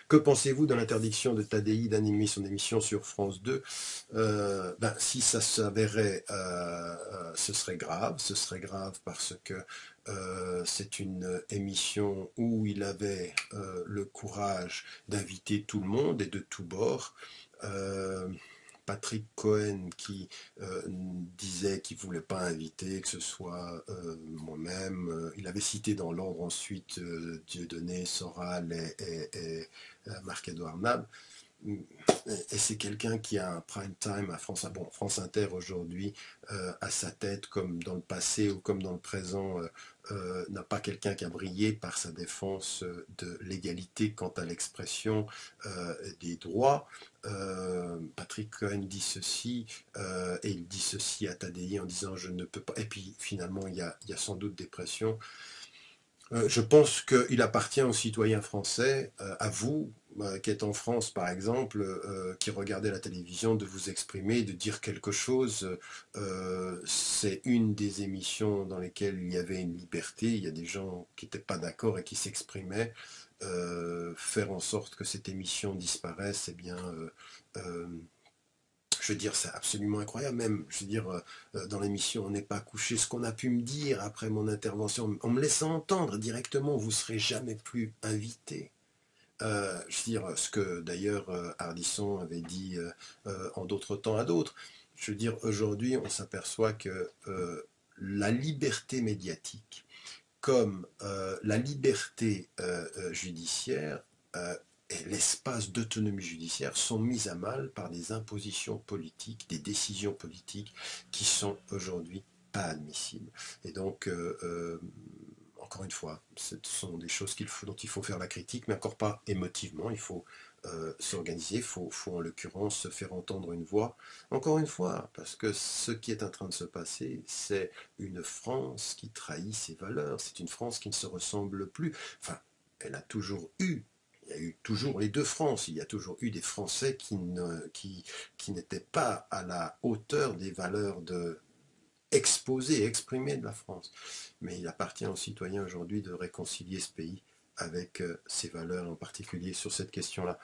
Que pensez-vous de l'interdiction de Tadi d'animer son émission sur France 2? Si ça s'avérait, ce serait grave. Ce serait grave parce que c'est une émission où il avait le courage d'inviter tout le monde et de tous bords. Euh, Patrick Cohen qui disait qu'il ne voulait pas inviter, que ce soit moi-même. Il avait cité dans l'ordre ensuite Dieudonné, Soral et Marc-Édouard Nab. Et c'est quelqu'un qui a un prime time à France, bon, France Inter aujourd'hui à sa tête, comme dans le passé ou comme dans le présent, n'a pas quelqu'un qui a brillé par sa défense de l'égalité quant à l'expression des droits. Patrick Cohen dit ceci, et il dit ceci à Tadi en disant je ne peux pas. Et puis finalement, il y a sans doute des pressions. Je pense qu'il appartient aux citoyens français, à vous, qui êtes en France par exemple, qui regardez la télévision, de vous exprimer, de dire quelque chose. C'est une des émissions dans lesquelles il y avait une liberté, il y a des gens qui n'étaient pas d'accord et qui s'exprimaient. Faire en sorte que cette émission disparaisse, eh bien, euh, je veux dire, c'est absolument incroyable. Même, je veux dire, dans l'émission On n'est pas couché, ce qu'on a pu me dire après mon intervention, en me laissant entendre directement, vous ne serez jamais plus invité. Je veux dire, ce que d'ailleurs Ardisson avait dit en d'autres temps à d'autres. Je veux dire, aujourd'hui, on s'aperçoit que la liberté médiatique, comme la liberté judiciaire, et l'espace d'autonomie judiciaire sont mis à mal par des impositions politiques, des décisions politiques qui sont aujourd'hui pas admissibles. Et donc, encore une fois, ce sont des choses dont il faut faire la critique, mais encore pas émotivement. Il faut s'organiser, faut en l'occurrence se faire entendre une voix. Encore une fois, parce que ce qui est en train de se passer, c'est une France qui trahit ses valeurs. C'est une France qui ne se ressemble plus. Enfin, elle a toujours eu. Il y a eu toujours les deux France. Il y a toujours eu des Français qui n'étaient pas à la hauteur des valeurs exposées, exprimées de la France. Mais il appartient aux citoyens aujourd'hui de réconcilier ce pays avec ses valeurs, en particulier sur cette question-là.